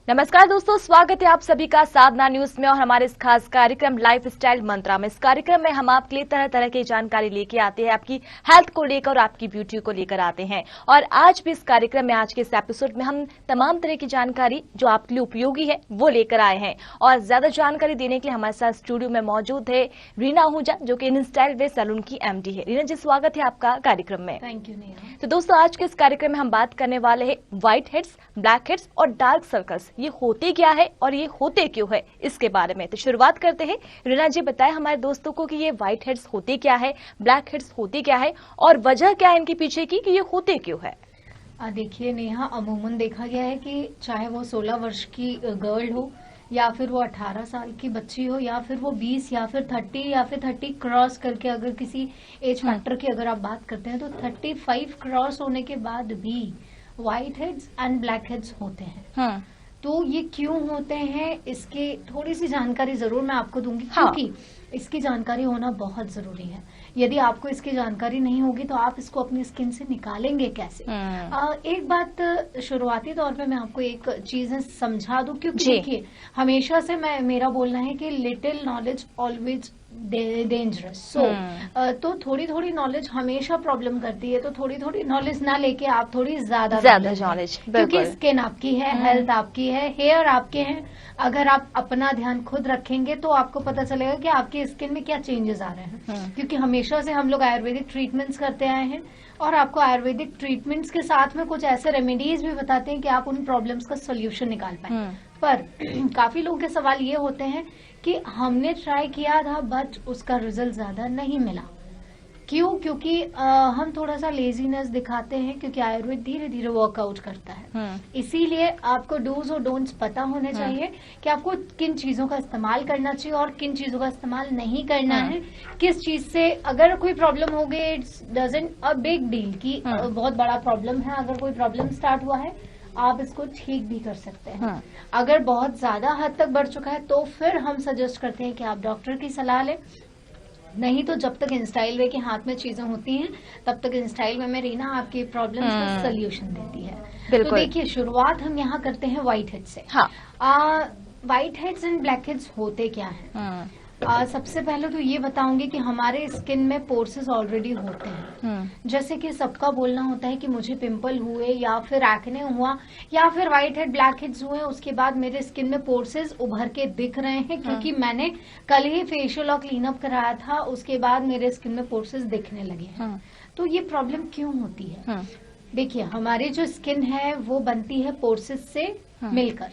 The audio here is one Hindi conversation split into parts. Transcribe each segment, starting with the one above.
नमस्कार दोस्तों, स्वागत है आप सभी का साधना न्यूज में और हमारे इस खास कार्यक्रम लाइफ स्टाइल मंत्रा में। इस कार्यक्रम में हम आपके लिए तरह तरह की जानकारी लेके आते हैं, आपकी हेल्थ को लेकर और आपकी ब्यूटी को लेकर आते हैं। और आज भी इस कार्यक्रम में, आज के इस एपिसोड में हम तमाम तरह की जानकारी जो आपके लिए उपयोगी है वो लेकर आए हैं। और ज्यादा जानकारी देने के लिए हमारे साथ स्टूडियो में मौजूद है रीना आहूजा, जो कि इन स्टाइल वे सैलून की MD है। रीना जी, स्वागत है आपका कार्यक्रम में। Thank you Neha. तो दोस्तों, आज के इस कार्यक्रम में हम बात करने वाले हैं व्हाइट हेड्स, ब्लैक हेड्स और डार्क सर्कल्स। ये होते क्या है और ये होते क्यों है, इसके बारे में तो शुरुआत करते हैं। रीना जी, बताएं हमारे दोस्तों को कि ये व्हाइट हेड्स होते क्या है, ब्लैक हेड्स होते क्या है और वजह क्या है इनके पीछे की कि ये होते क्यों है। देखिए नेहा, अमूमन देखा गया है कि चाहे वो 16 वर्ष की गर्ल हो या फिर वो 18 साल की बच्ची हो या फिर वो 20 या फिर 30 या फिर 30 क्रॉस करके, अगर किसी एज फैक्टर की अगर आप बात करते हैं तो 35 क्रॉस होने के बाद भी white heads and black heads होते हैं। तो ये क्यों होते हैं, इसके थोड़ी सी जानकारी जरूर मैं आपको दूंगी, क्योंकि इसकी जानकारी होना बहुत जरूरी है। यदि आपको इसकी जानकारी नहीं होगी तो आप इसको अपनी स्किन से निकालेंगे कैसे। एक बात शुरुआती तौर पे मैं आपको एक चीज समझा दूं, क्योंकि देखिए हमेशा से मेरा बोलना है कि लिटिल नॉलेज ऑलवेज डेंजरस। तो थोड़ी थोड़ी नॉलेज हमेशा प्रॉब्लम करती है। तो थोड़ी थोड़ी नॉलेज ना लेके आप थोड़ी ज्यादा नॉलेज, क्योंकि स्किन आपकी है, हेल्थ आपकी है, हेयर आपके हैं। अगर आप अपना ध्यान खुद रखेंगे तो आपको पता चलेगा कि आपकी स्किन में क्या चेंजेस आ रहे हैं। क्योंकि हमेशा से हम लोग आयुर्वेदिक ट्रीटमेंट्स करते आए हैं और आपको आयुर्वेदिक ट्रीटमेंट्स के साथ में कुछ ऐसे रेमेडीज भी बताते हैं कि आप उन प्रॉब्लम्स का सोल्यूशन निकाल पाए। पर काफी लोगों के सवाल ये होते हैं कि हमने ट्राई किया था बट उसका रिजल्ट ज्यादा नहीं मिला। क्यों? क्योंकि हम थोड़ा सा लेजीनेस दिखाते हैं, क्योंकि आयुर्वेद धीरे धीरे वर्कआउट करता है। इसीलिए आपको डूज और डोंट्स पता होने चाहिए कि आपको किन चीजों का इस्तेमाल करना चाहिए और किन चीजों का इस्तेमाल नहीं करना है। किस चीज से अगर कोई प्रॉब्लम हो गई, it's doesn't a big deal कि बहुत बड़ा प्रॉब्लम है। अगर कोई प्रॉब्लम स्टार्ट हुआ है आप इसको ठीक भी कर सकते हैं। अगर बहुत ज्यादा हद तक बढ़ चुका है तो फिर हम सजेस्ट करते हैं कि आप डॉक्टर की सलाह लें। नहीं तो जब तक इंस्टाइल वे के हाथ में चीजें होती हैं तब तक इंस्टाइल वे में रीना आपकी प्रॉब्लम्स का सोल्यूशन देती है। तो देखिए, शुरुआत हम यहाँ करते हैं व्हाइट हेड से। White heads and black heads होते क्या है? सबसे पहले तो ये बताऊंगी कि हमारे स्किन में पोर्सेस ऑलरेडी होते हैं। जैसे कि सबका बोलना होता है कि मुझे पिंपल हुए या फिर एक्ने हुआ या फिर व्हाइट हेड ब्लैक हेड्स हुए, उसके बाद मेरे स्किन में पोर्सेस उभर के दिख रहे हैं क्योंकि मैंने कल ही फेशियल और क्लीन अप कराया था, उसके बाद मेरे स्किन में पोर्सेस दिखने लगे हैं। तो ये प्रॉब्लम क्यों होती है? देखिए, हमारी जो स्किन है वो बनती है पोर्सेस से मिलकर।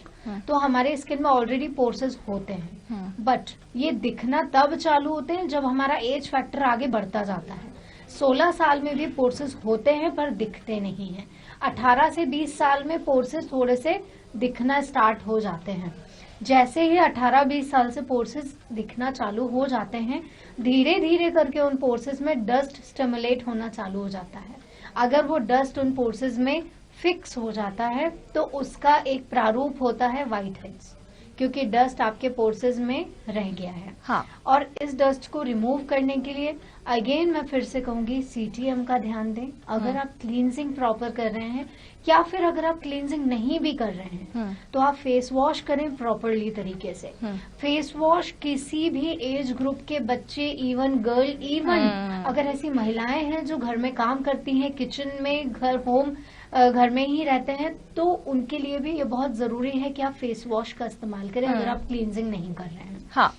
तो हमारे स्किन में ऑलरेडी पोर्सेस होते हैं, बट ये दिखना तब चालू होते हैं जब हमारा एज फैक्टर आगे बढ़ता जाता है। 16 साल में भी पोर्सेस होते हैं पर दिखते नहीं हैं। 18 से 20 साल में पोर्सेस थोड़े से दिखना स्टार्ट हो जाते हैं। जैसे ही 18-20 साल से पोर्सेस दिखना चालू हो जाते हैं, धीरे धीरे करके उन पोर्सेस में डस्ट स्टिमुलेट होना चालू हो जाता है। अगर वो डस्ट उन पोर्सेस में फिक्स हो जाता है तो उसका एक प्रारूप होता है व्हाइट हेड्स, क्योंकि डस्ट आपके पोर्सेस में रह गया है। और इस डस्ट को रिमूव करने के लिए अगेन मैं फिर से कहूंगी CTM का ध्यान दें। अगर आप क्लींजिंग प्रॉपर कर रहे हैं या फिर अगर आप क्लींजिंग नहीं भी कर रहे हैं तो आप फेस वॉश करें प्रॉपरली तरीके से। फेस वॉश किसी भी एज ग्रुप के बच्चे, इवन गर्ल, इवन अगर ऐसी महिलाएं हैं जो घर में काम करती हैं, किचन में, घर में ही रहते हैं, तो उनके लिए भी ये बहुत जरूरी है कि आप फेस वॉश का इस्तेमाल करें अगर आप क्लींजिंग नहीं कर रहे हैं।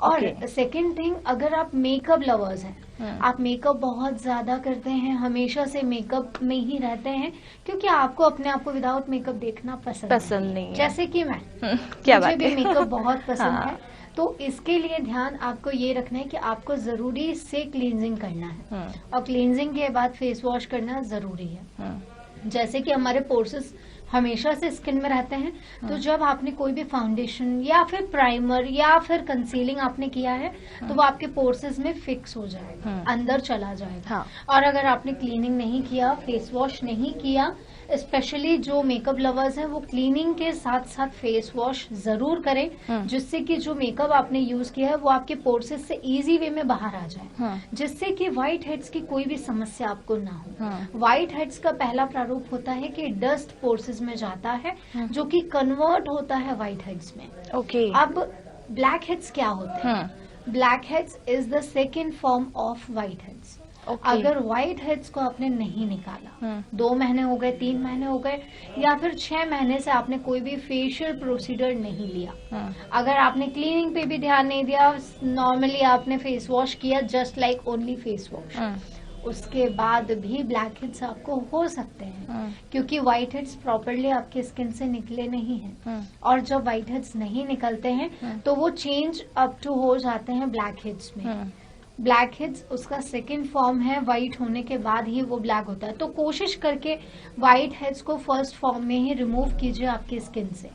और सेकेंड थिंग, अगर आप मेकअप लवर्स हैं, आप मेकअप बहुत ज्यादा करते हैं, हमेशा से मेकअप में ही रहते हैं, क्योंकि आपको अपने आप को विदाउट मेकअप देखना पसंद नहीं है। जैसे कि मैं, मुझे भी मेकअप बहुत पसंद है। तो इसके लिए ध्यान आपको ये रखना है कि आपको जरूरी से क्लींजिंग करना है और क्लींजिंग के बाद फेस वॉश करना जरूरी है। जैसे कि हमारे पोर्सेस हमेशा से स्किन में रहते हैं, तो जब आपने कोई भी फाउंडेशन या फिर प्राइमर या फिर कंसीलिंग आपने किया है तो वो आपके पोर्सेस में फिक्स हो जाएगा, अंदर चला जाएगा। और अगर आपने क्लीनिंग नहीं किया, फेस वॉश नहीं किया, स्पेशली जो मेकअप लवर्स हैं वो क्लीनिंग के साथ साथ फेस वॉश जरूर करें, जिससे कि जो मेकअप आपने यूज किया है वो आपके पोर्सेस से इजी वे में बाहर आ जाए, जिससे कि व्हाइट हेड्स की कोई भी समस्या आपको ना हो। व्हाइट हेड्स का पहला प्रारूप होता है कि डस्ट पोर्सेस प्रोसेस में जाता है जो कि कन्वर्ट होता है व्हाइट हेड्स में। ओके। अब ब्लैक हेड्स क्या होते हैं? Black heads is the second form of white heads. अगर व्हाइट हेड्स को आपने नहीं निकाला, 2 महीने हो गए, 3 महीने हो गए, या फिर 6 महीने से आपने कोई भी फेशियल प्रोसीजर नहीं लिया, अगर आपने क्लीनिंग पे भी ध्यान नहीं दिया, नॉर्मली आपने फेस वॉश किया, just like only face wash, उसके बाद भी ब्लैक हेड्स आपको हो सकते हैं, क्योंकि व्हाइट हेड्स प्रॉपरली आपके स्किन से निकले नहीं हैं। और जब व्हाइट हेड्स नहीं निकलते हैं तो वो चेंज अप टू हो जाते हैं ब्लैक हेड्स में। ब्लैक हेड्स उसका सेकेंड फॉर्म है, व्हाइट होने के बाद ही वो ब्लैक होता है। तो कोशिश करके व्हाइट हेड्स को फर्स्ट फॉर्म में ही रिमूव कीजिए आपकी स्किन से।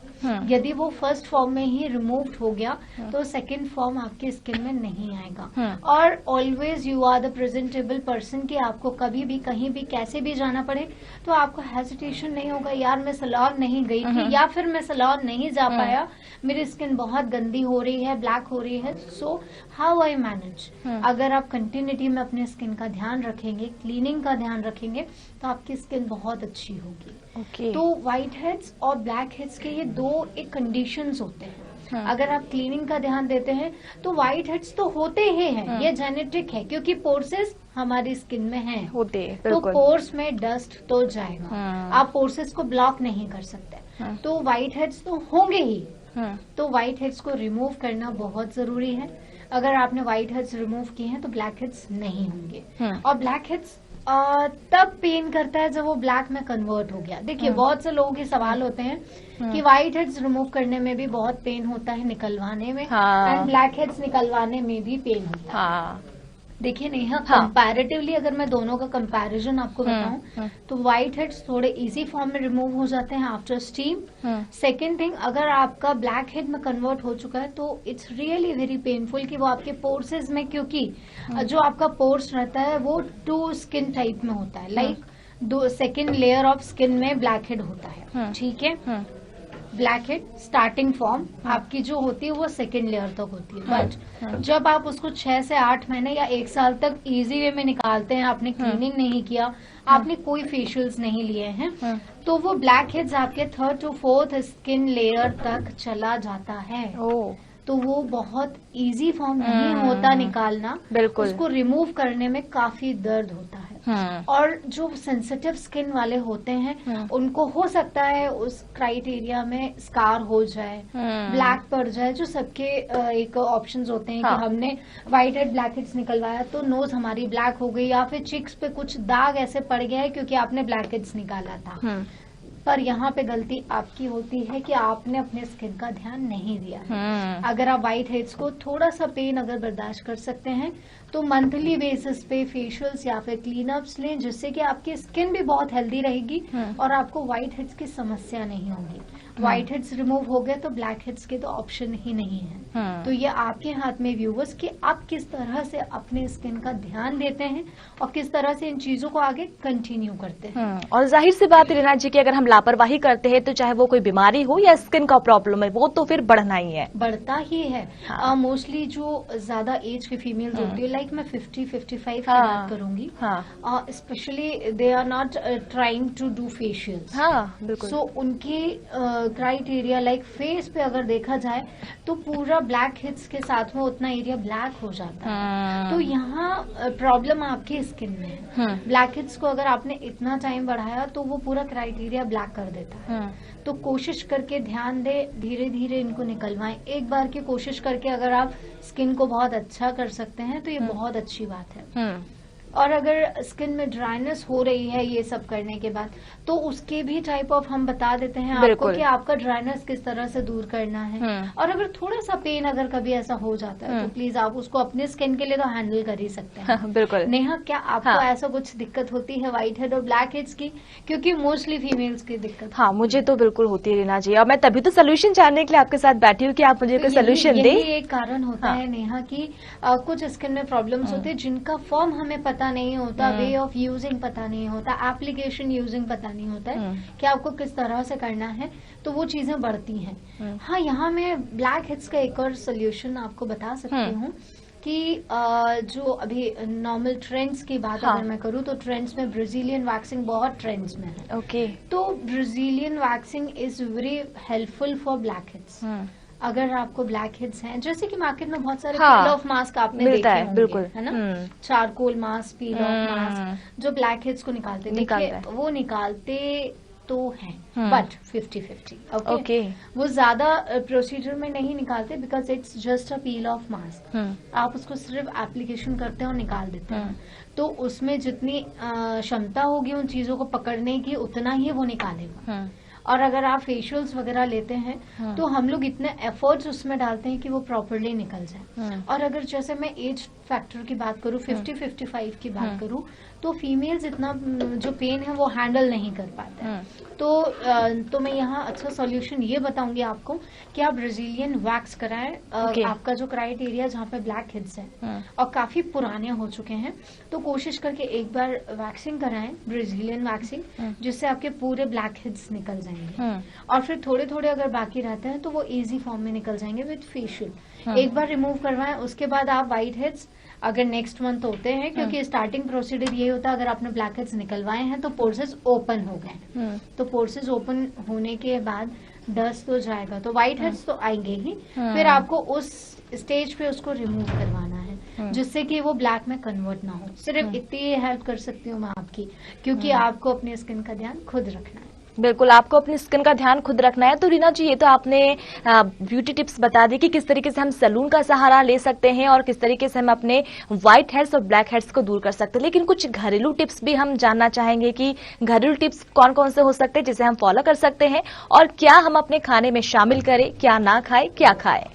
यदि वो फर्स्ट फॉर्म में ही रिमूव हो गया तो सेकेंड फॉर्म आपकी स्किन में नहीं आएगा। और always you are the presentable person कि आपको कभी भी कहीं भी कैसे भी जाना पड़े तो आपको हेजिटेशन नहीं होगा, यार मैं सैलून नहीं गई थी, या फिर मैं सैलून नहीं जा पाया, मेरी स्किन बहुत गंदी हो रही है, ब्लैक हो रही है, सो हाउ आई मैनेज। अगर आप कंटिन्यूटी में अपने स्किन का ध्यान रखेंगे, क्लीनिंग का ध्यान रखेंगे, तो आपकी स्किन बहुत अच्छी होगी। तो व्हाइट हेड्स और ब्लैक हेड्स के ये 2 एक कंडीशंस होते हैं। अगर आप क्लीनिंग का ध्यान देते हैं तो व्हाइट हेड्स तो होते ही हैं, ये जेनेटिक है, क्योंकि पोर्सेस हमारी स्किन में हैं होते, तो पोर्स में डस्ट तो जाएगा, आप पोर्सेस को ब्लॉक नहीं कर सकते, तो व्हाइट हेड्स तो होंगे ही। तो व्हाइट हेड्स को रिमूव करना बहुत जरूरी है। अगर आपने व्हाइट हेड्स रिमूव किए हैं तो ब्लैक हेड्स नहीं होंगे। और ब्लैक हेड्स तब पेन करता है जब वो ब्लैक में कन्वर्ट हो गया। देखिए बहुत से लोगों के सवाल होते हैं कि व्हाइट हेड्स रिमूव करने में भी बहुत पेन होता है, निकलवाने में, एंड ब्लैक हेड्स निकलवाने में भी पेन होता है। देखिए नेहा, कंपैरेटिवली अगर मैं दोनों का कंपैरिजन आपको बताऊं तो व्हाइट हेड्स थोड़े इजी फॉर्म में रिमूव हो जाते हैं आफ्टर स्टीम। सेकेंड थिंग, अगर आपका ब्लैक हेड में कन्वर्ट हो चुका है तो इट्स रियली वेरी पेनफुल कि वो आपके पोर्सेज में, क्योंकि जो आपका पोर्स रहता है वो 2 स्किन टाइप में होता है, like second layer of skin में ब्लैक हेड होता है, ठीक है। ब्लैक हेड स्टार्टिंग फॉर्म आपकी जो होती है वो सेकेंड लेयर तक होती है, बट जब आप उसको 6 से 8 महीने या 1 साल तक इजी वे में निकालते हैं, आपने क्लीनिंग नहीं किया, आपने कोई फेशियल्स नहीं लिए हैं, तो वो ब्लैक हेड्स आपके 3rd to 4th skin layer तक चला जाता है। तो वो बहुत इजी फॉर्म नहीं होता निकालना, बिल्कुल उसको रिमूव करने में काफी दर्द होता है। और जो सेंसिटिव स्किन वाले होते हैं उनको हो सकता है उस क्राइटेरिया में स्कार हो जाए, ब्लैक पड़ जाए, जो सबके एक ऑप्शंस होते हैं कि हमने व्हाइट हेड ब्लैक हेड्स निकलवाया तो नोज हमारी ब्लैक हो गई, या फिर चिक्स पे कुछ दाग ऐसे पड़ गया है क्योंकि आपने ब्लैक हेड्स निकाला था। पर यहाँ पे गलती आपकी होती है कि आपने अपने स्किन का ध्यान नहीं दिया है। अगर आप व्हाइट हेड्स को थोड़ा सा पेन अगर बर्दाश्त कर सकते हैं तो मंथली बेसिस पे फेशियल्स या फिर क्लीनअप्स लें, जिससे कि आपकी स्किन भी बहुत हेल्दी रहेगी और आपको व्हाइट हेड्स की समस्या नहीं होगी। व्हाइट हेड्स रिमूव हो गए तो ब्लैक हेड्स के तो ऑप्शन ही नहीं है। तो ये आपके हाथ में व्यूवर्स कि आप किस तरह से अपने स्किन का ध्यान देते हैं और किस तरह से इन चीजों को आगे कंटिन्यू करते हैं। और जाहिर सी बात है रीना जी कि अगर हम लापरवाही करते हैं तो चाहे वो कोई बीमारी हो या स्किन का प्रॉब्लम है, वो तो फिर बढ़ना ही है, बढ़ता ही है। मोस्टली जो ज्यादा एज की फीमेल्स होती है, लाइक मैं 50-55 की बात करूंगी, specially they are not trying to do facials, so उनकी क्राइटेरिया लाइक फेस पे अगर देखा जाए तो पूरा ब्लैक हेड्स के साथ में उतना एरिया ब्लैक हो जाता है। तो यहाँ प्रॉब्लम आपकी स्किन में है। ब्लैक हेड्स को अगर आपने इतना टाइम बढ़ाया तो वो पूरा क्राइटेरिया ब्लैक कर देता है। तो कोशिश करके ध्यान दे, धीरे धीरे इनको निकलवाएं। एक बार की कोशिश करके अगर आप स्किन को बहुत अच्छा कर सकते हैं तो ये बहुत अच्छी बात है। और अगर स्किन में ड्राइनेस हो रही है ये सब करने के बाद तो उसके भी टाइप ऑफ हम बता देते हैं आपको कि आपका ड्राइनेस किस तरह से दूर करना है। और अगर थोड़ा सा पेन अगर कभी ऐसा हो जाता है तो प्लीज आप उसको अपने स्किन के लिए तो हैंडल कर ही सकते हैं। बिल्कुल। नेहा, क्या आपको ऐसा कुछ दिक्कत होती है व्हाइट हेड और ब्लैक हेड्स की? क्योंकि मोस्टली फीमेल्स की दिक्कत। हाँ, मुझे तो बिल्कुल होती है रीना जी, और मैं तभी तो सोल्यूशन जानने के लिए आपके साथ बैठी हूँ कि आप मुझे कोई सोल्यूशन दें। एक कारण होता है नेहा की कुछ स्किन में प्रॉब्लम्स होते हैं जिनका फॉर्म हमें पता नहीं होता, वे ऑफ यूजिंग पता नहीं होता, एप्लीकेशन यूजिंग पता नहीं होता है कि आपको किस तरह से करना है, तो वो चीजें बढ़ती हैं। हाँ, यहाँ मैं ब्लैक हेड्स का एक और सोल्यूशन आपको बता सकती हूँ कि जो अभी नॉर्मल ट्रेंड्स की बात हाँ. अगर मैं करूँ तो ट्रेंड्स में ब्राजीलियन वैक्सिंग बहुत ट्रेंड्स में है। ओके. तो Brazilian waxing is very helpful for black heads. अगर आपको ब्लैक हेड्स हैं, जैसे कि मार्केट में बहुत सारे हाँ, पील ऑफ मास्क आपने मिलता देखे है, होंगे, बिल्कुल, है ना, charcoal mask, peel of mask जो ब्लैक हेड्स को निकालते हैं, देखिए वो निकालते तो हैं बट 50-50 ओके। वो ज्यादा प्रोसीजर में नहीं निकालते because it's just a peel of mask. आप उसको सिर्फ एप्लीकेशन करते हैं और निकाल देते हैं, तो उसमें जितनी क्षमता होगी उन चीजों को पकड़ने की उतना ही वो निकालेगा। और अगर आप फेशियल्स वगैरह लेते हैं तो हम लोग इतने एफर्ट्स उसमें डालते हैं कि वो प्रॉपरली निकल जाए। और अगर जैसे मैं एज फैक्टर की बात करूँ, 50-55 की बात करूँ, तो फीमेल्स इतना जो पेन है वो हैंडल नहीं कर पाते हैं। तो मैं यहाँ अच्छा सॉल्यूशन ये बताऊंगी आपको कि आप ब्राजीलियन वैक्स कराएं। आपका जो क्राइटेरिया जहाँ पे ब्लैक हेड्स हैं और काफी पुराने हो चुके हैं, तो कोशिश करके एक बार वैक्सिंग कराएं, ब्राजीलियन वैक्सिंग, जिससे आपके पूरे ब्लैक हेड्स निकल जाएंगे। और फिर थोड़े थोड़े अगर बाकी रहते हैं तो वो इजी फॉर्म में निकल जाएंगे विद फेशियल। एक बार रिमूव करवाएं, उसके बाद आप व्हाइट हेड्स अगर नेक्स्ट मंथ होते हैं, क्योंकि स्टार्टिंग प्रोसीजर ये होता है, अगर आपने ब्लैक हेड्स निकलवाए हैं तो पोर्सेस ओपन हो गए, तो पोर्सेस ओपन होने के बाद डस्ट तो जाएगा, तो व्हाइट हेड्स तो आएंगे ही। फिर आपको उस स्टेज पे उसको रिमूव करवाना है जिससे कि वो ब्लैक में कन्वर्ट ना हो। सिर्फ इतनी हेल्प कर सकती हूँ मैं आपकी, क्योंकि आपको अपने स्किन का ध्यान खुद रखना है। बिल्कुल, आपको अपनी स्किन का ध्यान खुद रखना है। तो रीना जी, ये तो आपने ब्यूटी टिप्स बता दी कि किस तरीके से हम सैलून का सहारा ले सकते हैं और किस तरीके से हम अपने व्हाइट हेड्स और ब्लैक हेड्स को दूर कर सकते हैं, लेकिन कुछ घरेलू टिप्स भी हम जानना चाहेंगे कि घरेलू टिप्स कौन कौन से हो सकते हैं जिसे हम फॉलो कर सकते हैं, और क्या हम अपने खाने में शामिल करें, क्या ना खाए, क्या खाए।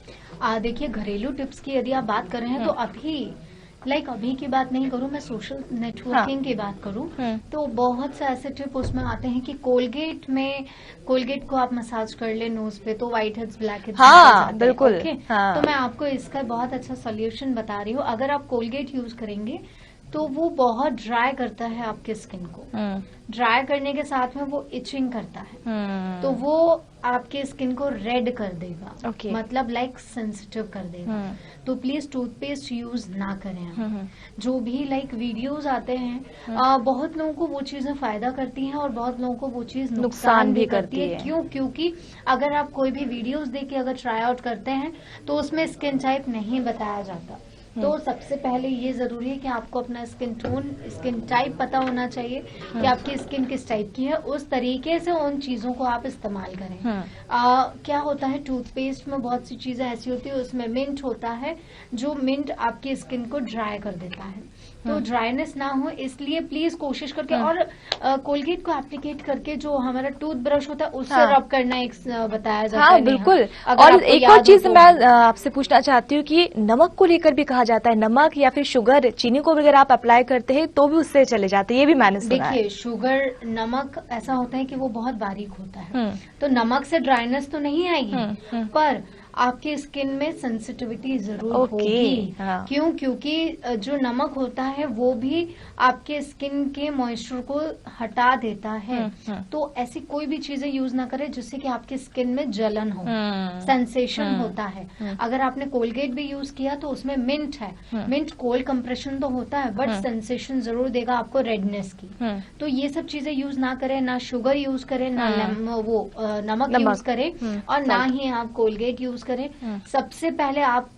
देखिए, घरेलू टिप्स की यदि आप बात कर रहे हैं तो अभी की बात नहीं करूं, मैं सोशल नेटवर्किंग की बात करूं तो बहुत से ऐसे टिप उसमें आते हैं कि कोलगेट को आप मसाज कर ले नोज पे तो व्हाइट हेड्स ब्लैक हेड्स बिल्कुल। तो मैं आपको इसका बहुत अच्छा सोल्यूशन बता रही हूँ। अगर आप कोलगेट यूज करेंगे तो वो बहुत ड्राई करता है आपके स्किन को। ड्राई करने के साथ में वो इचिंग करता है, तो वो आपके स्किन को रेड कर देगा, मतलब लाइक सेंसिटिव कर देगा। तो प्लीज टूथपेस्ट यूज ना करें आप। जो भी लाइक वीडियोस आते हैं, बहुत लोगों को वो चीजें फायदा करती हैं और बहुत लोगों को वो चीज नुकसान भी करती है। क्यों? क्योंकि अगर आप कोई भी वीडियोस देख के अगर ट्राई आउट करते हैं तो उसमें स्किन टाइप नहीं बताया जाता। तो सबसे पहले ये जरूरी है कि आपको अपना स्किन टोन, स्किन टाइप पता होना चाहिए कि आपकी स्किन किस टाइप की है, उस तरीके से उन चीजों को आप इस्तेमाल करें। क्या होता है, टूथपेस्ट में बहुत सी चीजें ऐसी होती है, उसमें मिंट होता है, जो मिंट आपकी स्किन को ड्राई कर देता है, तो ड्राइनेस ना हो इसलिए प्लीज कोशिश करके, और कोलगेट को एप्लीकेट करके जो हमारा टूथ ब्रश होता है उससे रब करना एक बताया जाता है। बिल्कुल। और एक और चीज मैं आपसे पूछना चाहती हूँ कि नमक को लेकर भी कहा जाता है, नमक या फिर शुगर, चीनी को अगर आप अप्लाई करते हैं तो भी उससे चले जाते हैं, ये भी मैंने सुना है। देखिए, शुगर, नमक ऐसा होता है कि वो बहुत बारीक होता है, तो नमक से ड्राइनेस तो नहीं आएगी, पर आपके स्किन में सेंसिटिविटी जरूर होगी। क्यों? क्योंकि जो नमक होता है वो भी आपके स्किन के मॉइस्चर को हटा देता है। तो ऐसी कोई भी चीजें यूज ना करें जिससे कि आपकी स्किन में जलन हो, सेंसेशन होता है। अगर आपने कोलगेट भी यूज किया तो उसमें मिंट है, मिंट कोल्ड कंप्रेशन तो होता है बट सेंसेशन जरूर देगा आपको रेडनेस की। तो ये सब चीजें यूज ना करें, ना शुगर यूज करें, ना वो नमक यूज करें, और ना ही आप कोलगेट यूज करें। सबसे पहले आप,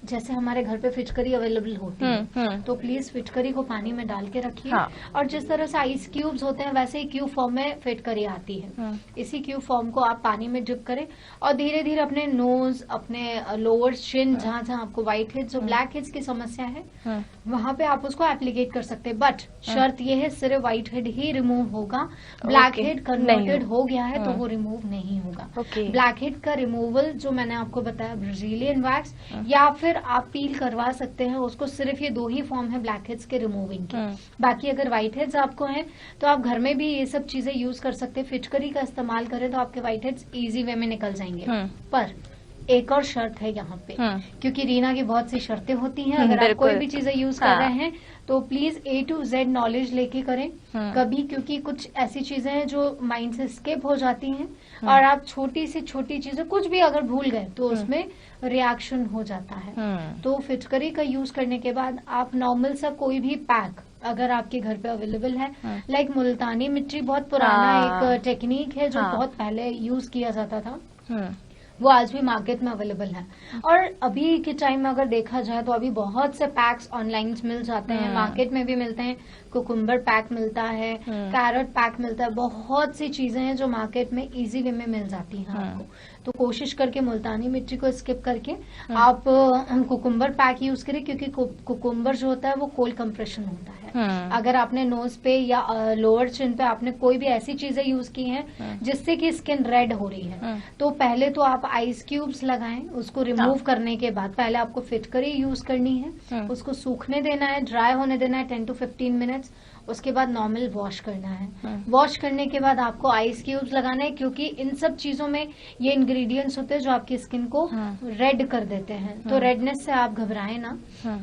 जैसे हमारे घर पे फिटकरी अवेलेबल होती है, तो प्लीज फिटकरी को पानी में डाल के रखिए। और जिस तरह से आइस क्यूब्स होते हैं वैसे ही क्यूब फॉर्म में फिटकरी आती है, इसी क्यूब फॉर्म को आप पानी में डिप करें और धीरे धीरे अपने नोज, अपने लोअर चिन, जहाँ जहाँ आपको व्हाइट हेड्स और ब्लैक हेड्स की समस्या है वहां पे आप उसको एप्लीकेट कर सकते हैं। बट शर्त ये है, सिर्फ व्हाइट हेड ही रिमूव होगा, ब्लैक हेड कन्वर्टेड हो गया है तो वो रिमूव नहीं होगा। ब्लैक हेड का रिमूवल जो मैंने आपको बताया, ब्राजीलियन वैक्स या फिर आप पील करवा सकते हैं उसको। सिर्फ ये 2 ही फॉर्म है ब्लैक हेड्स के रिमूविंग के। बाकी अगर व्हाइट हेड्स आपको हैं तो आप घर में भी ये सब चीजें यूज कर सकते हैं। फिटकरी का इस्तेमाल करें तो आपके व्हाइट हेड्स इजी वे में निकल जाएंगे। पर एक और शर्त है यहाँ पे, क्योंकि रीना की बहुत सी शर्तें होती हैं। अगर आप कोई भी चीजें यूज कर रहे हैं तो please A to Z knowledge लेके करें कभी, क्योंकि कुछ ऐसी चीजें हैं जो माइंड से स्किप हो जाती हैं और आप छोटी से छोटी चीजें कुछ भी अगर भूल गए तो उसमें रिएक्शन हो जाता है। तो फिटकरी का यूज करने के बाद आप नॉर्मल सा कोई भी पैक अगर आपके घर पे अवेलेबल है, लाइक मुल्तानी मिट्टी बहुत पुराना एक टेक्निक है जो बहुत पहले यूज किया जाता था, वो आज भी मार्केट में अवेलेबल है। और अभी के टाइम में अगर देखा जाए तो अभी बहुत से पैक्स ऑनलाइन मिल जाते हैं, मार्केट में भी मिलते हैं, कुकुम्बर पैक मिलता है, कैरेट पैक मिलता है, बहुत सी चीजें हैं जो मार्केट में इजी वे में मिल जाती हैं आपको। तो कोशिश करके मुल्तानी मिट्टी को स्किप करके आप कुकुम्बर पैक यूज करें, क्योंकि कुकुम्बर जो होता है वो कोल्ड कंप्रेशन होता है। अगर आपने नोज पे या लोअर चिन पे आपने कोई भी ऐसी चीजें यूज की हैं जिससे कि स्किन रेड हो रही है, तो पहले तो आप आइस क्यूब्स लगाएं। उसको रिमूव करने के बाद पहले आपको फिटकरी यूज करनी है, उसको सूखने देना है, ड्राई होने देना है 10 to 15 मिनट्स। उसके बाद नॉर्मल वॉश करना है। वॉश करने के बाद आपको आइस क्यूब्स लगाना है, क्योंकि इन सब चीजों में ये इंग्रेडिएंट्स होते हैं जो आपकी स्किन को रेड कर देते हैं। तो रेडनेस से आप घबराएं ना,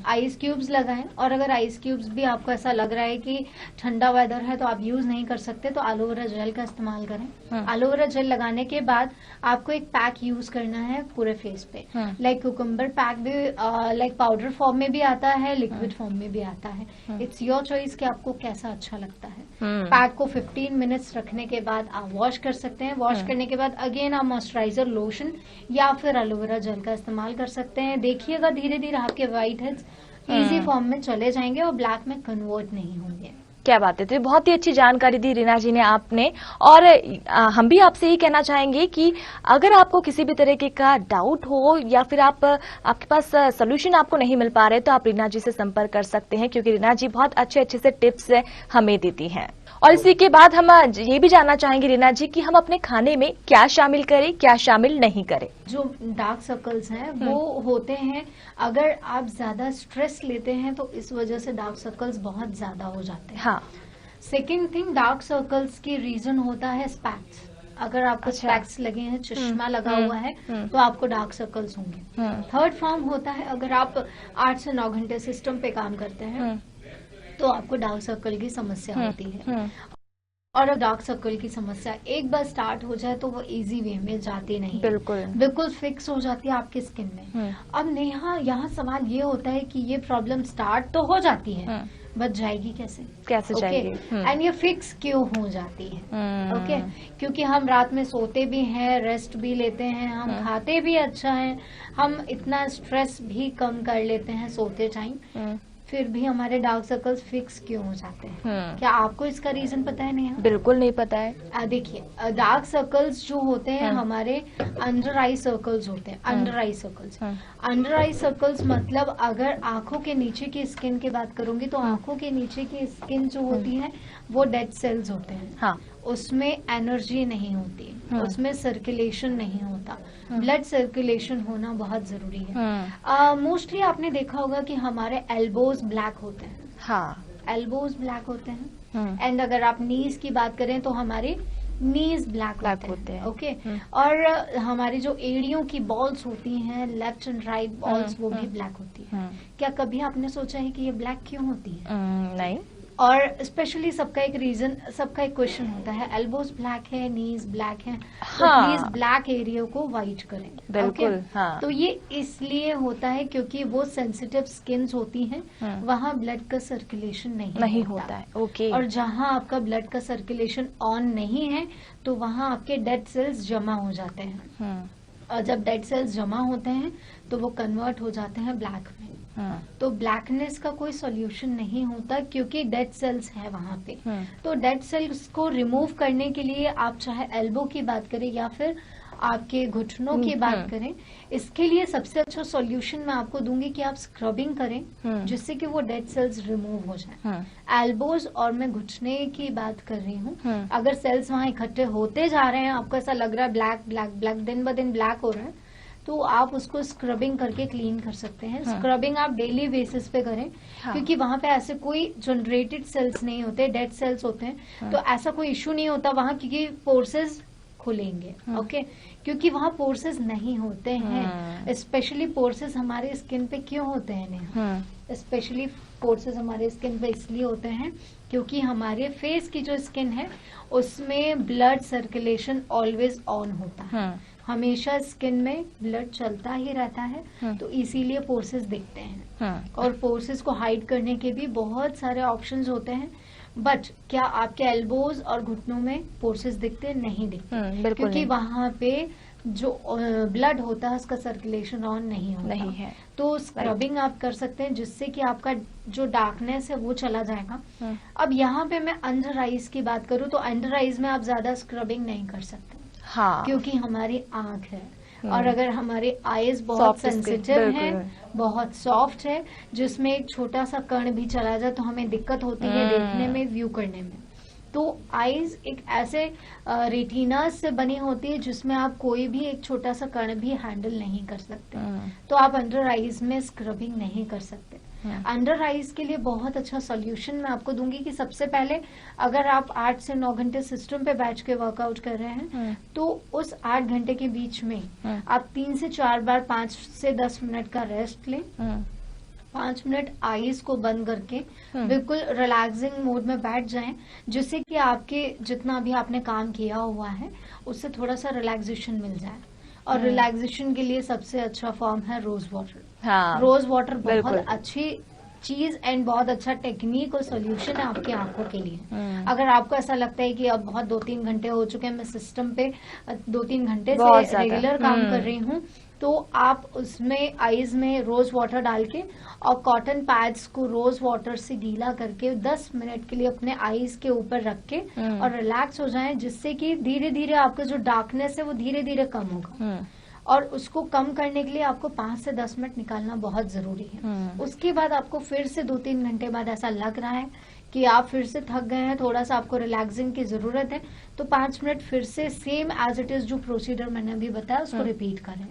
आइस क्यूब्स लगाएं। और अगर आइस क्यूब्स भी आपको ऐसा लग रहा है कि ठंडा वेदर है तो आप यूज नहीं कर सकते, तो एलोवेरा जेल का इस्तेमाल करें। एलोवेरा जेल लगाने के बाद आपको एक पैक यूज करना है पूरे फेस पे, लाइक कुकुम्बर पैक भी लाइक पाउडर फॉर्म में भी आता है, लिक्विड फॉर्म में भी आता है। इट्स योर चॉइस कि आपको कैसा अच्छा लगता है। पैक को 15 मिनट्स रखने के बाद आप वॉश कर सकते हैं। वॉश करने के बाद अगेन आप मॉइस्चराइजर, लोशन या फिर एलोवेरा जेल का इस्तेमाल कर सकते हैं। देखिएगा धीरे धीरे आपके व्हाइट हेड्स इजी फॉर्म में चले जाएंगे और ब्लैक में कन्वर्ट नहीं होंगे। क्या बात है, तो बहुत ही अच्छी जानकारी दी रीना जी ने आपने। और हम भी आपसे यही कहना चाहेंगे कि अगर आपको किसी भी तरीके का डाउट हो या फिर आपके पास सोल्यूशन आपको नहीं मिल पा रहे, तो आप रीना जी से संपर्क कर सकते हैं, क्योंकि रीना जी बहुत अच्छे अच्छे से टिप्स हमें देती हैं। और इसी के बाद हम ये भी जानना चाहेंगे रीना जी कि हम अपने खाने में क्या शामिल करें, क्या शामिल नहीं करें। जो डार्क सर्कल्स हैं वो होते हैं, अगर आप ज्यादा स्ट्रेस लेते हैं तो इस वजह से डार्क सर्कल्स बहुत ज्यादा हो जाते हैं। हाँ। सेकेंड थिंग, डार्क सर्कल्स की रीजन होता है स्पैक्स। अगर आपको स्पैक्स लगे हैं, चश्मा लगा हुआ है, तो आपको डार्क सर्कल्स होंगे। थर्ड फॉर्म होता है, अगर आप 8 से 9 घंटे सिस्टम पे काम करते हैं तो आपको डार्क सर्कल की समस्या होती है। और डार्क सर्कल की समस्या एक बार स्टार्ट हो जाए तो वो इजी वे में जाती नहीं, बिल्कुल फिक्स हो जाती है आपकी स्किन में। अब नेहा, यहाँ सवाल ये होता है कि ये प्रॉब्लम स्टार्ट तो हो जाती है, बच जाएगी कैसे जाएगी, एंड ये फिक्स क्यों हो जाती है? ओके, क्योंकि हम रात में सोते भी हैं, रेस्ट भी लेते हैं, हम खाते भी अच्छा है, हम इतना स्ट्रेस भी कम कर लेते हैं सोते टाइम, फिर भी हमारे डार्क सर्कल्स फिक्स क्यों हो जाते हैं? क्या आपको इसका रीजन पता है? नहीं, बिल्कुल नहीं पता है। देखिए, डार्क सर्कल्स जो होते हैं हमारे अंडर आई सर्कल्स होते हैं। अंडर आई सर्कल्स, अंडर आई सर्कल्स मतलब अगर आंखों के नीचे की स्किन की बात करूंगी तो आंखों के नीचे की स्किन जो होती है वो डेड सेल्स होते हैं। हाँ। उसमें एनर्जी नहीं होती, उसमें सर्कुलेशन नहीं होता। ब्लड सर्कुलेशन होना बहुत जरूरी है। मोस्टली आपने देखा होगा कि हमारे एल्बोज ब्लैक होते हैं। हाँ, एल्बोज ब्लैक होते हैं। एंड अगर आप नीज की बात करें तो हमारे नीज ब्लैक होते हैं। ओके, और हमारी जो एड़ियों की बॉल्स होती हैं, लेफ्ट एंड राइट बॉल्स, वो भी ब्लैक होती है। क्या कभी आपने सोचा है कि ये ब्लैक क्यों होती है? नहीं। और स्पेशली सबका एक रीजन, सबका एक क्वेश्चन होता है, एल्बोज ब्लैक है, नीज ब्लैक है, तो प्लीज ब्लैक एरिया को व्हाइट करें। बिल्कुल। हाँ। तो ये इसलिए होता है क्योंकि वो सेंसिटिव स्किन्स होती हैं, वहाँ ब्लड का सर्कुलेशन नहीं होता है। ओके। और जहाँ आपका ब्लड का सर्कुलेशन ऑन नहीं है तो वहाँ आपके डेड सेल्स जमा हो जाते हैं। और जब डेड सेल्स जमा होते हैं तो वो कन्वर्ट हो जाते हैं ब्लैक में। तो ब्लैकनेस का कोई सॉल्यूशन नहीं होता क्योंकि डेड सेल्स है वहां पे। तो डेड सेल्स को रिमूव करने के लिए आप चाहे एल्बो की बात करें या फिर आपके घुटनों की बात करें, इसके लिए सबसे अच्छा सॉल्यूशन मैं आपको दूंगी कि आप स्क्रबिंग करें जिससे कि वो डेड सेल्स रिमूव हो जाए। एल्बोज और मैं घुटने की बात कर रही हूँ, अगर सेल्स वहां इकट्ठे होते जा रहे हैं, आपको ऐसा लग रहा है ब्लैक ब्लैक ब्लैक, दिन ब दिन ब्लैक हो रहा है, तो आप उसको स्क्रबिंग करके क्लीन कर सकते हैं। स्क्रबिंग आप डेली बेसिस पे करें, क्योंकि वहां पे ऐसे कोई जनरेटेड सेल्स नहीं होते, डेड सेल्स होते हैं, तो ऐसा कोई इश्यू नहीं होता वहां, क्योंकि पोर्सेस खुलेंगे। ओके, क्योंकि वहाँ पोर्सेस नहीं होते हैं। स्पेशली पोर्सेस हमारे स्किन पे क्यों होते हैं? स्पेशली पोर्सेस हमारे स्किन पे इसलिए होते हैं क्योंकि हमारे फेस की जो स्किन है उसमें ब्लड सर्कुलेशन ऑलवेज ऑन होता है, हमेशा स्किन में ब्लड चलता ही रहता है, तो इसीलिए पोर्सेस दिखते हैं। और पोर्सेस को हाइड करने के भी बहुत सारे ऑप्शंस होते हैं, बट क्या आपके एल्बोज और घुटनों में पोर्सेस दिखते? नहीं दिखते, क्योंकि वहां पे जो ब्लड होता है उसका सर्कुलेशन ऑन नहीं होता। नहीं है। तो स्क्रबिंग आप कर सकते हैं जिससे कि आपका जो डार्कनेस है वो चला जाएगा। अब यहाँ पे मैं अंडर आईज की बात करूँ तो अंडर आईज में आप ज्यादा स्क्रबिंग नहीं कर सकते, हाँ, क्योंकि हमारी आंख है और अगर हमारे आईज बहुत सेंसिटिव है, बहुत सॉफ्ट है, जिसमें एक छोटा सा कण भी चला जाए तो हमें दिक्कत होती है देखने में, व्यू करने में। तो आईज एक ऐसे रेटिना से बनी होती है जिसमें आप कोई भी एक छोटा सा कण भी हैंडल नहीं कर सकते, तो आप अंडर आईज में स्क्रबिंग नहीं कर सकते। अंडर आईज के लिए बहुत अच्छा सोल्यूशन मैं आपको दूंगी कि सबसे पहले अगर आप 8 से 9 घंटे सिस्टम पे बैठ के वर्कआउट कर रहे हैं तो उस 8 घंटे के बीच में आप 3 से 4 बार 5 से 10 मिनट का रेस्ट लें। 5 मिनट आईज को बंद करके बिल्कुल रिलैक्सिंग मोड में बैठ जाएं, जिससे कि आपके जितना भी आपने काम किया हुआ है उससे थोड़ा सा रिलैक्सेशन मिल जाए। और रिलैक्सेशन के लिए सबसे अच्छा फॉर्म है रोज वाटर। हाँ, रोज वाटर बहुत अच्छी चीज एंड बहुत अच्छा टेक्निक और सोल्यूशन है आपकी आंखों के लिए। अगर आपको ऐसा लगता है कि अब बहुत 2-3 घंटे हो चुके हैं, मैं सिस्टम पे 2-3 घंटे से रेगुलर काम कर रही हूँ, तो आप उसमें आईज में रोज वाटर डाल के और कॉटन पैड्स को रोज वाटर से गीला करके 10 मिनट के लिए अपने आईज के ऊपर रख के और रिलैक्स हो जाएं, जिससे कि धीरे धीरे आपका जो डार्कनेस है वो धीरे धीरे कम होगा। और उसको कम करने के लिए आपको 5 से 10 मिनट निकालना बहुत जरूरी है। उसके बाद आपको फिर से 2-3 घंटे बाद ऐसा लग रहा है कि आप फिर से थक गए हैं, थोड़ा सा आपको रिलैक्सिंग की जरूरत है, तो 5 मिनट फिर से सेम एज इट इज जो प्रोसीजर मैंने अभी बताया उसको रिपीट करें,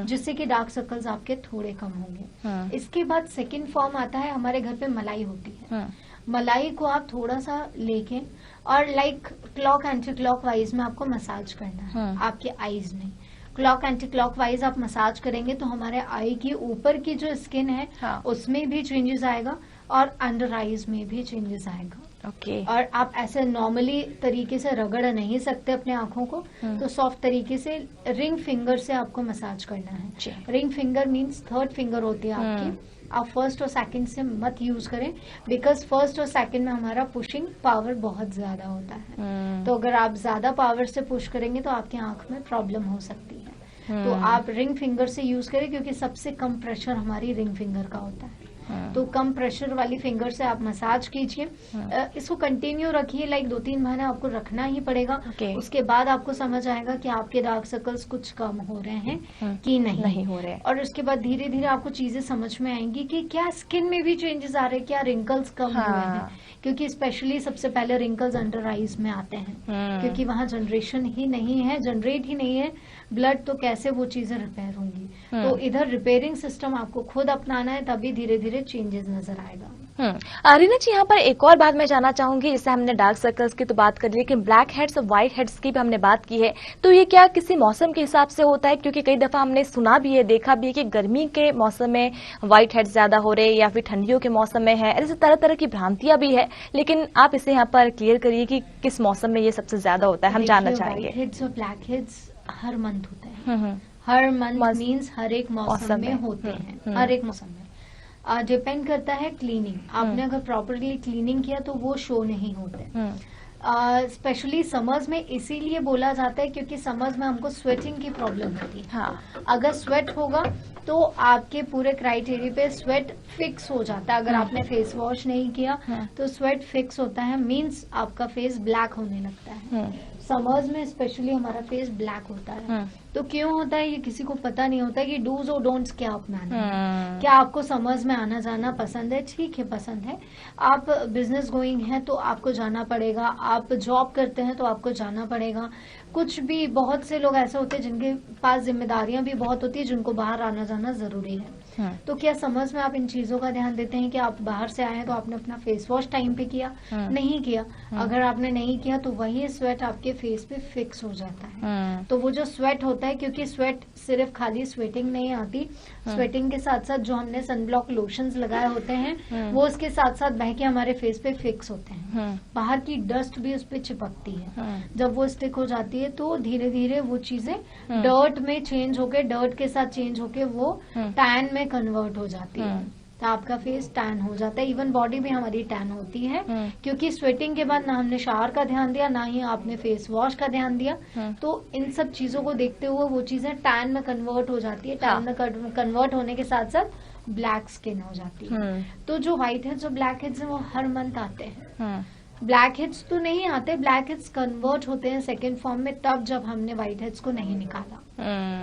जिससे कि डार्क सर्कल्स आपके थोड़े कम होंगे। इसके बाद सेकंड फॉर्म आता है, हमारे घर पे मलाई होती है। मलाई को आप थोड़ा सा लेके और like clock anti clock wise में आपको मसाज करना है आपके आईज में। क्लॉक एंटी क्लॉक वाइज आप मसाज करेंगे तो हमारे आई की ऊपर की जो स्किन है उसमें भी चेंजेस आएगा और अंडर आईज में भी चेंजेस आएगा। ओके। और आप ऐसे नॉर्मली तरीके से रगड़ नहीं सकते अपने आंखों को, तो सॉफ्ट तरीके से रिंग फिंगर से आपको मसाज करना है। Ring finger means 3rd finger होती है आपकी। आप फर्स्ट और सेकंड से मत यूज करें, बिकॉज फर्स्ट और सेकंड में हमारा पुशिंग पावर बहुत ज्यादा होता है। तो अगर आप ज्यादा पावर से पुश करेंगे तो आपकी आंख में प्रॉब्लम हो सकती है। तो आप रिंग फिंगर से यूज करें, क्योंकि सबसे कम प्रेशर हमारी रिंग फिंगर का होता है। तो कम प्रेशर वाली फिंगर से आप मसाज कीजिए। इसको कंटिन्यू रखिए, लाइक 2-3 महीने आपको रखना ही पड़ेगा। उसके बाद आपको समझ आएगा कि आपके डार्क सर्कल्स कुछ कम हो रहे हैं कि नहीं हो रहे हैं। और उसके बाद धीरे धीरे आपको चीजें समझ में आएंगी कि क्या स्किन में भी चेंजेस आ रहे हैं, क्या रिंकल्स कम हुए हैं, क्योंकि स्पेशली सबसे पहले रिंकल्स अंडर आईज में आते हैं, क्योंकि वहाँ जनरेट ही नहीं है ब्लड, तो कैसे वो चीजें रिपेयर होंगी। तो इधर रिपेयरिंग सिस्टम आपको खुद अपनाना है, तभी धीरे धीरे चेंजेस नजर आएगा। रीना जी, यहाँ पर एक और बात मैं जानना चाहूंगी। जैसे हमने डार्क सर्कल्स की तो बात कर ली, लेकिन ब्लैक हेड्स और व्हाइट हेड्स की भी हमने बात की है, तो ये क्या किसी मौसम के हिसाब से होता है? क्योंकि कई दफा हमने सुना भी है, देखा भी है कि गर्मी के मौसम में व्हाइट हेड्स ज्यादा हो रहे या फिर ठंडियों के मौसम में है। ऐसे तरह तरह की भ्रांतियां भी है, लेकिन आप इसे यहाँ पर क्लियर करिए कि किस मौसम में ये सबसे ज्यादा होता है, हम जानना चाहेंगे। व्हाइट हेड्स और ब्लैक हेड्स हर मंथ होते हैं। हर मंथ मीन्स हर एक मौसम में होते हैं, हर एक मौसम में। डिपेंड करता है क्लीनिंग, आपने अगर प्रॉपरली क्लीनिंग किया तो वो शो नहीं होते। स्पेशली समर्स में इसीलिए बोला जाता है क्योंकि समर्स में हमको स्वेटिंग की प्रॉब्लम होती है। अगर स्वेट होगा तो आपके पूरे क्राइटेरिया पे स्वेट फिक्स हो जाता है। अगर आपने फेस वॉश नहीं किया तो स्वेट फिक्स होता है, मीन्स आपका फेस ब्लैक होने लगता है। समर्स में स्पेशली हमारा फेस ब्लैक होता है। तो क्यों होता है ये किसी को पता नहीं होता कि डूज और डोंट्स क्या अपनाना है। क्या आपको समर्स में आना जाना पसंद है? ठीक है, पसंद है। आप बिजनेस गोइंग है तो आपको जाना पड़ेगा, आप जॉब करते हैं तो आपको जाना पड़ेगा। कुछ भी, बहुत से लोग ऐसे होते हैं जिनके पास जिम्मेदारियां भी बहुत होती है, जिनको बाहर आना जाना जरूरी है। तो क्या समर्स में आप इन चीजों का ध्यान देते हैं कि आप बाहर से आए हैं तो आपने अपना फेस वॉश टाइम पे किया? नहीं किया। अगर आपने नहीं किया तो वही स्वेट आपके फेस पे फिक्स हो जाता है। तो वो जो स्वेट होता है, क्योंकि स्वेट सिर्फ खाली स्वेटिंग नहीं आती, स्वेटिंग के साथ साथ जो हमने सनब्लॉक लोशंस लगाए होते हैं वो उसके साथ साथ बह के हमारे फेस पे फिक्स होते हैं। बाहर की डस्ट भी उस पे चिपकती है। जब वो स्टिक हो जाती है तो धीरे धीरे वो चीजें डर्ट में चेंज होके, डर्ट के साथ चेंज होके वो टैन में कन्वर्ट हो जाती है। तो आपका फेस टैन हो जाता है। इवन बॉडी भी हमारी टैन होती है, क्योंकि स्वेटिंग के बाद ना हमने शावर का ध्यान दिया, ना ही आपने फेस वॉश का ध्यान दिया। तो इन सब चीजों को देखते हुए वो चीजें टैन में कन्वर्ट हो जाती है। टैन में कन्वर्ट होने के साथ साथ ब्लैक स्किन हो जाती है। तो जो व्हाइट हेड्स और ब्लैक हेड्स हैं वो हर मंथ आते हैं। ब्लैक हेड्स तो नहीं आते, ब्लैक हेड्स कन्वर्ट होते हैं सेकेंड फॉर्म में तब जब हमने व्हाइट हेड्स को नहीं निकाला।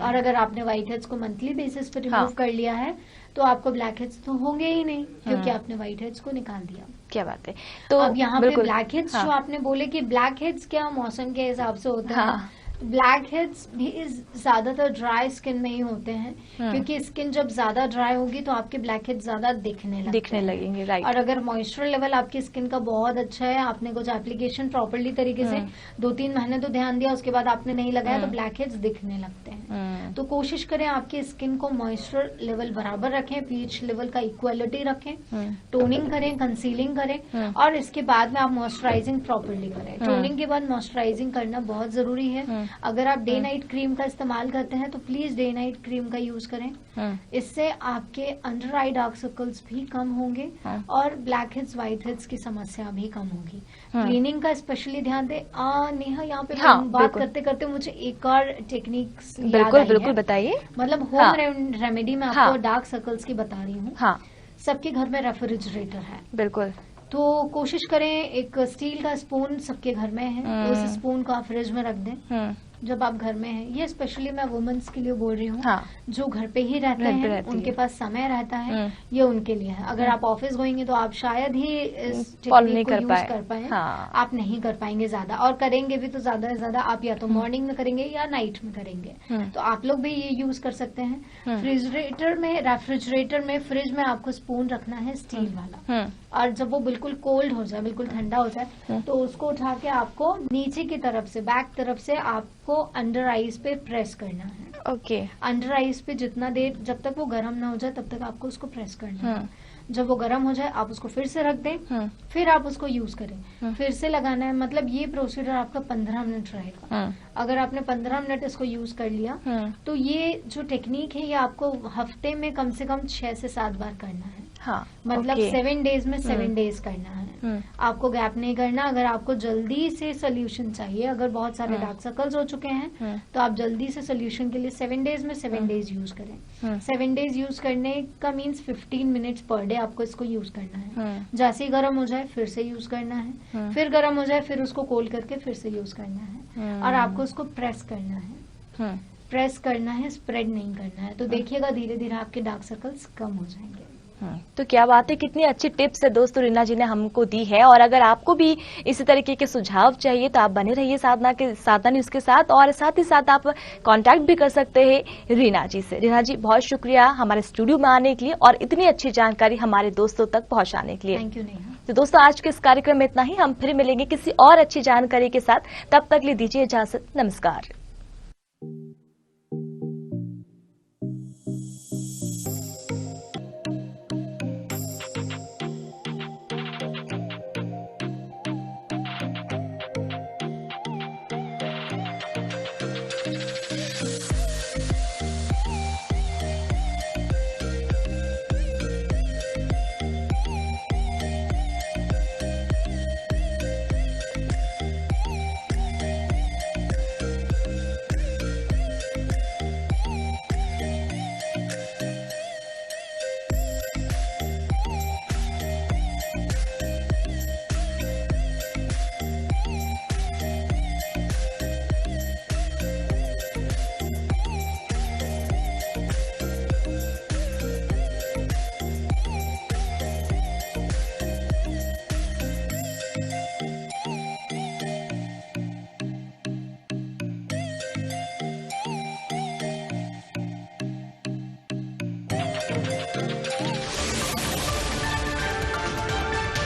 और अगर आपने व्हाइट हेड्स को मंथली बेसिस पे रिमूव कर लिया है तो आपको ब्लैक हेड्स तो होंगे ही नहीं, क्योंकि आपने व्हाइट हेड्स को निकाल दिया। क्या बात है। तो अब यहाँ पे ब्लैक हेड्स जो आपने बोले कि ब्लैक हेड्स क्या मौसम के हिसाब से होते हैं, ब्लैक हेड्स भी ज्यादातर ड्राई स्किन में ही होते हैं, क्योंकि स्किन जब ज्यादा ड्राई होगी तो आपके ब्लैक हेड्स ज्यादा दिखने लगेंगे। राइट। और अगर मॉइस्चर लेवल आपकी स्किन का बहुत अच्छा है, आपने कुछ एप्लीकेशन प्रॉपरली तरीके से 2-3 महीने तो ध्यान दिया, उसके बाद आपने नहीं लगाया तो ब्लैक हेड्स दिखने लगते हैं। तो कोशिश करें आपकी स्किन को मॉइस्चर लेवल बराबर रखें, पीएच लेवल का इक्वलिटी रखें, टोनिंग करें, कंसीलिंग करें, और इसके बाद में आप मॉइस्चराइजिंग प्रॉपरली करें। टोनिंग के बाद मॉइस्चराइजिंग करना बहुत जरूरी है। अगर आप डे नाइट क्रीम का इस्तेमाल करते हैं तो प्लीज डे नाइट क्रीम का यूज करें। इससे आपके अंडर आई डार्क सर्कल्स भी कम होंगे और ब्लैक हेड्स व्हाइट हेड्स की समस्या भी कम होगी। क्लीनिंग का स्पेशली ध्यान दें। नेहा, यहाँ पे बात करते करते मुझे एक और टेक्निक बिल्कुल बताइए। मतलब होम रेमेडी में आपको डार्क सर्कल्स की बता रही हूँ। सबके घर में रेफ्रिजरेटर है। बिल्कुल। तो कोशिश करें, एक स्टील का स्पून सबके घर में है, तो उस स्पून को आप फ्रिज में रख दें जब आप घर में हैं। ये स्पेशली मैं वुमेन्स के लिए बोल रही हूँ, जो घर पे ही रहते हैं, उनके पास समय रहता है, ये उनके लिए है। अगर आप ऑफिस गोइंगे तो आप शायद ही इस टेक्निक को यूज कर पाए। आप नहीं कर पाएंगे ज्यादा, और करेंगे भी तो ज्यादा से ज्यादा आप या तो मॉर्निंग में करेंगे या नाइट में करेंगे। तो आप लोग भी ये यूज कर सकते हैं। रेफ्रिजरेटर में फ्रिज में आपको स्पून रखना है स्टील वाला, और जब वो बिल्कुल कोल्ड हो जाए, बिल्कुल ठंडा हो जाए, तो उसको उठा के आपको नीचे की तरफ से, बैक तरफ से आपको अंडर आईज पे प्रेस करना है। ओके। अंडर आईज पे जितना देर, जब तक वो गर्म ना हो जाए तब तक आपको उसको प्रेस करना है। जब वो गर्म हो जाए आप उसको फिर से रख दें, फिर आप उसको यूज करें, फिर से लगाना है। मतलब ये प्रोसीजर आपका 15 मिनट रहेगा। अगर आपने 15 मिनट इसको यूज कर लिया तो ये जो टेक्निक है ये आपको हफ्ते में कम से कम 6 से 7 बार करना है। मतलब 7 डेज में 7 डेज करना है। आपको गैप नहीं करना। अगर आपको जल्दी से सोल्यूशन चाहिए, अगर बहुत सारे डार्क सर्कल्स हो चुके हैं तो आप जल्दी से सोल्यूशन के लिए 7 डेज में 7 डेज यूज करें। 7 डेज यूज करने का मीन्स 15 मिनट्स पर डे आपको इसको यूज करना है। जैसे ही गर्म हो जाए फिर से यूज करना है, फिर गर्म हो जाए फिर उसको कोल्ड करके फिर से यूज करना है, और आपको उसको प्रेस करना है। प्रेस करना है, स्प्रेड नहीं करना है। तो देखिएगा धीरे धीरे आपके डार्क सर्कल्स कम हो जाएंगे। तो क्या बात है, कितनी अच्छी टिप्स है दोस्तों रीना जी ने हमको दी है। और अगर आपको भी इसी तरीके के सुझाव चाहिए तो आप बने रहिए साधना न्यूज के साथ, और साथ ही साथ आप कांटेक्ट भी कर सकते हैं रीना जी से। रीना जी, बहुत शुक्रिया हमारे स्टूडियो में आने के लिए और इतनी अच्छी जानकारी हमारे दोस्तों तक पहुंचाने के लिए। Thank you Neha. तो दोस्तों, आज के इस कार्यक्रम में इतना ही। हम फिर मिलेंगे किसी और अच्छी जानकारी के साथ। तब तक लिए दीजिए इजाजत। नमस्कार।